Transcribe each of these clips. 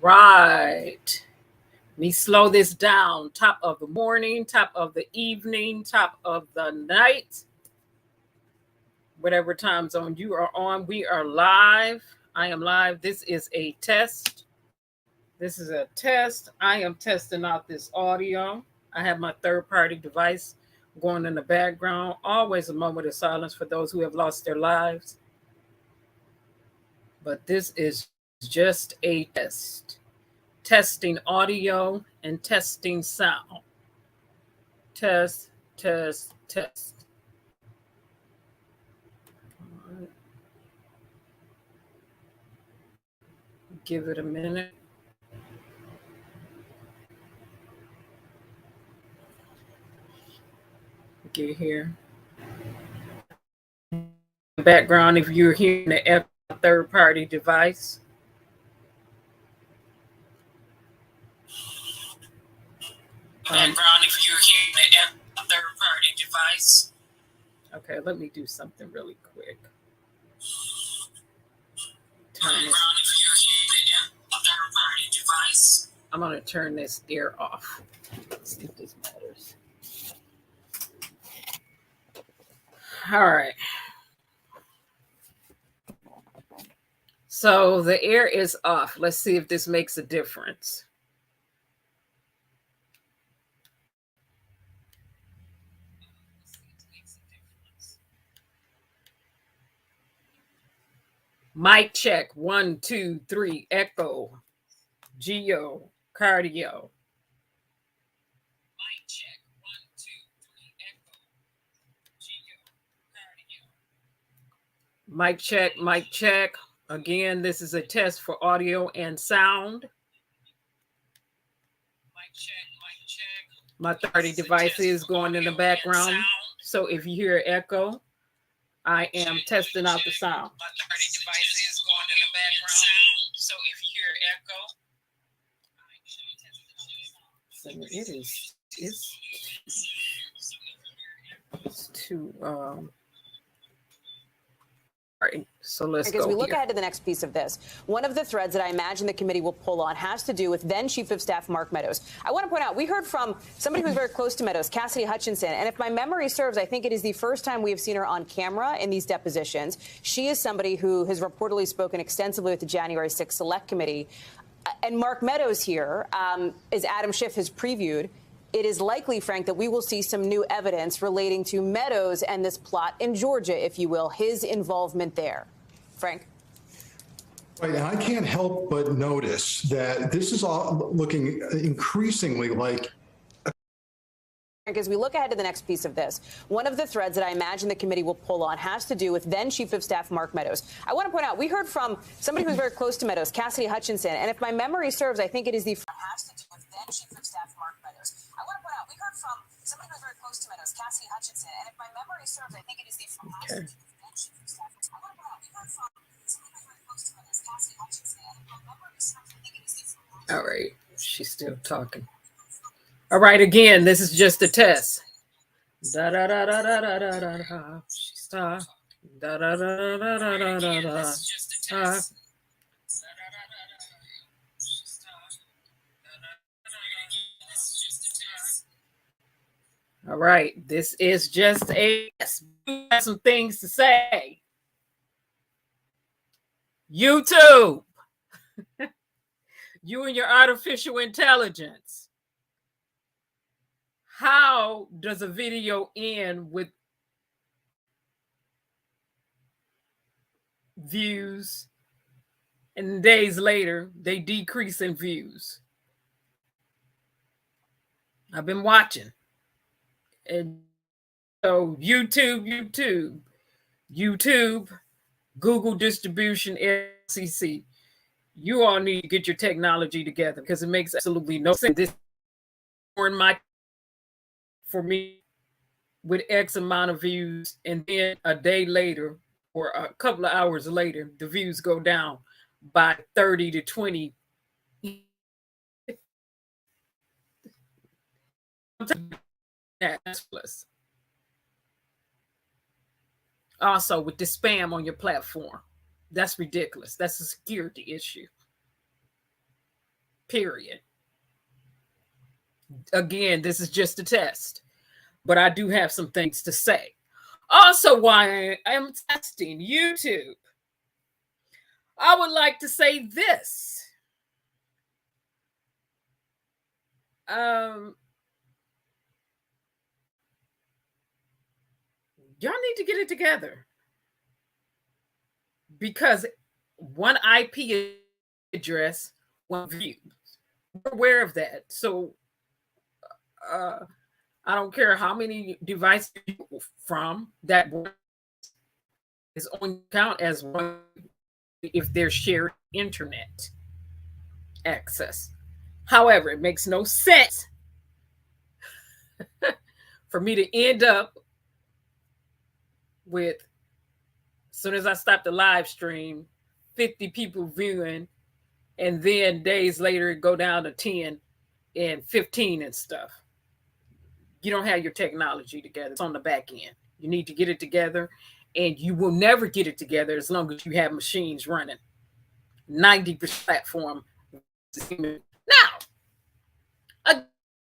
Right. Let me slow this down. Top of the morning, top of the evening, top of the night. Whatever time zone you are on, we are live. I am live. This is a test. This is a test. I am testing out this audio. I have my third-party device going in the background. Always a moment of silence for those who have lost their lives. But this is just a test. Testing audio and testing sound. Test, test, test. All right. Give it a minute. Get here. Background, if you're hearing the third-party device. Background, if you're hearing the third-party device. Okay, let me do something really quick. Background, if you're hearing the third-party device. I'm going to turn this air off. Let's see if this matters. All right. So the air is off. Let's see if this makes a difference. Mic check. 1, 2, 3. Echo. Geo. Cardio. Mic check. 1, 2, 3. Echo. Geo. Cardio. Mic check. Mic check. Again, this is a test for audio and sound. Mic check. Mic check. My 30 device is going in the background. So if you hear echo, I am testing out the sound. My 30 device is going in the background. So if you hear echo, it's too all right, so let's go. As we look ahead to the next piece of this, one of the threads that I imagine the committee will pull on has to do with then Chief of Staff Mark Meadows. I want to point out, we heard from somebody who's very close to Meadows, Cassidy Hutchinson, and if my memory serves, I think it is the first time we have seen her on camera in these depositions. She is somebody who has reportedly spoken extensively with the January 6th Select Committee. And Mark Meadows here, as Adam Schiff has previewed, it is likely, Frank, that we will see some new evidence relating to Meadows and this plot in Georgia, if you will, his involvement there. Frank? Right, and I can't help but notice that this is all looking increasingly like... As we look ahead to the next piece of this, one of the threads that I imagine the committee will pull on has to do with then Chief of Staff Mark Meadows. I want to point out, we heard from somebody who's very close to Meadows, Cassidy Hutchinson, and if my memory serves, I think it is the... has to do with then Chief of Staff Mark Meadows. I want to point out, we heard from somebody who's very close to Meadows, Cassidy Hutchinson, and if my memory serves, I think it is the... Okay. All right, she's still talking. All right, again, this is just a test. Da da da da da da da da da. She's talking. Da da da da da da da da. All right, this is just a test. We have some things to say. YouTube, you and your artificial intelligence. How does a video end with views and days later they decrease in views? I've been watching. And so YouTube, Google distribution, FCC, you all need to get your technology together because it makes absolutely no sense. This for me with X amount of views, and then a day later or a couple of hours later, the views go down by 30 to 20. Plus. Also, with the spam on your platform, that's ridiculous. That's a security issue. period. Again, this is just a test, but I do have some things to say. Also, while I am testing YouTube, I would like to say this. Y'all need to get it together, because one IP address, one view. We're aware of that. So I don't care how many devices from that is only count as one if they're shared internet access. However, it makes no sense for me to end up with, as soon as I stop the live stream, 50 people viewing, and then days later it go down to 10 and 15 and stuff. You don't have your technology together. It's on the back end. You need to get it together, and you will never get it together as long as you have machines running. 90% platform. Now,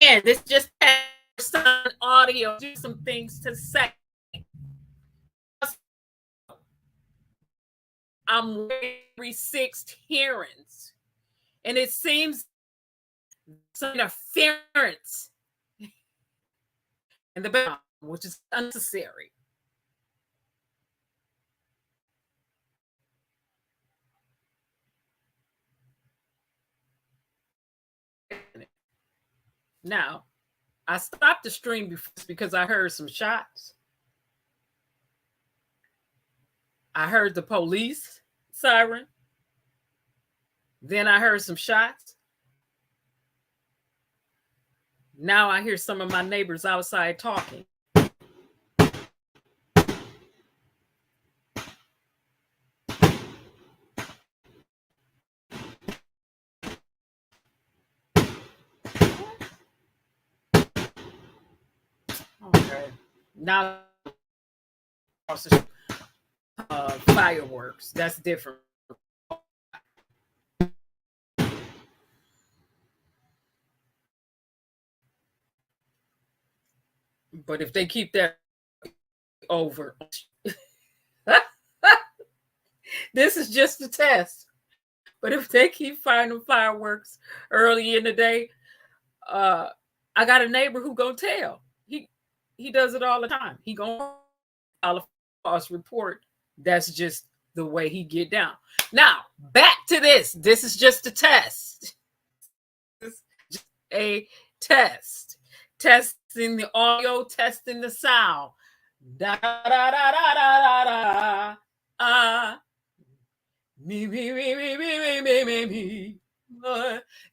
again, this just has audio. Do some things to say. I'm every sixth hearings, and it seems some interference in the background, which is unnecessary. Now, I stopped the stream because I heard some shots. I heard the police siren. Then I heard some shots. Now I hear some of my neighbors outside talking. Okay. Now fireworks. That's different. But if they keep that over, this is just a test. But if they keep finding fireworks early in the day, I got a neighbor who gonna tell. He does it all the time. He gonna file a false report. That's just the way he get down. Now back to this. This is just a test. This is just a test. Testing the audio, testing the sound. Da da da da da da da. Me me me me me me me me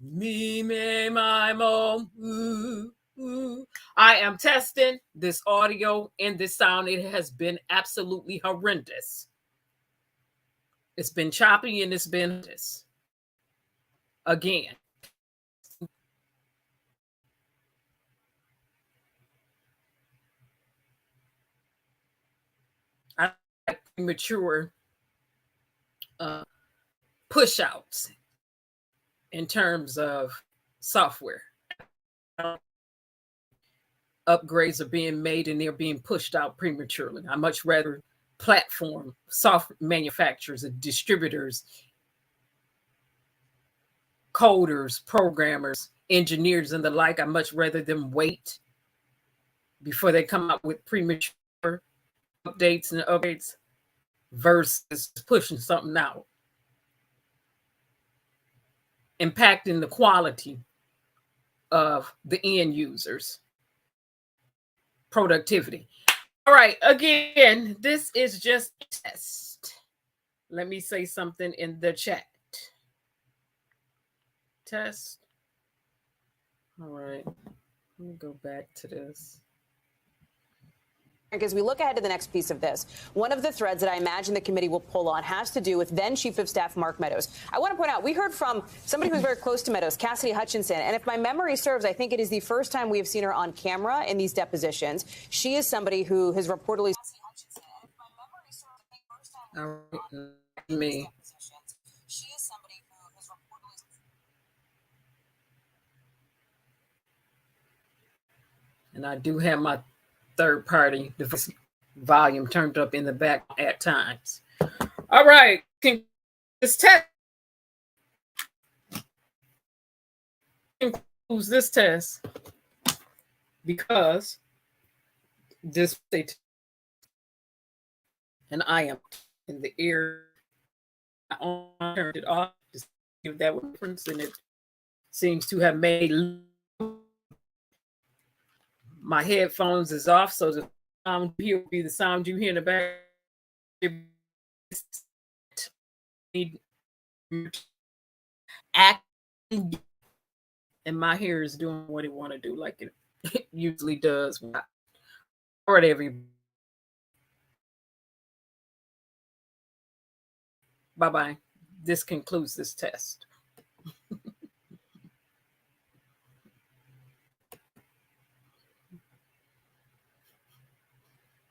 me me my mom. I am testing this audio and this sound. It has been absolutely horrendous. It's been choppy and it's been this again. I like premature push outs in terms of software. Upgrades are being made and they're being pushed out prematurely. I much rather platform software manufacturers and distributors, coders, programmers, engineers, and the like. I much rather them wait before they come out with premature updates and upgrades versus pushing something out, impacting the quality of the end users' productivity. All right, again, this is just a test. Let me say something in the chat. Test. All right, let me go back to this. As we look ahead to the next piece of this, one of the threads that I imagine the committee will pull on has to do with then Chief of Staff Mark Meadows. I want to point out, we heard from somebody who's very close to Meadows, Cassidy Hutchinson, and if my memory serves, I think it is the first time we have seen her on camera in these depositions. She is somebody who has reportedly... Me. And I do have my third party device volume turned up in the back at times. All right. This test concludes this test because this and I am in the ear. I turned it off to give that reference, and it seems to have made my headphones is off, so the sound here will be the sound you hear in the back. Acting, and my hair is doing what it want to do, like it usually does. All right, everybody. Bye-bye. This concludes this test.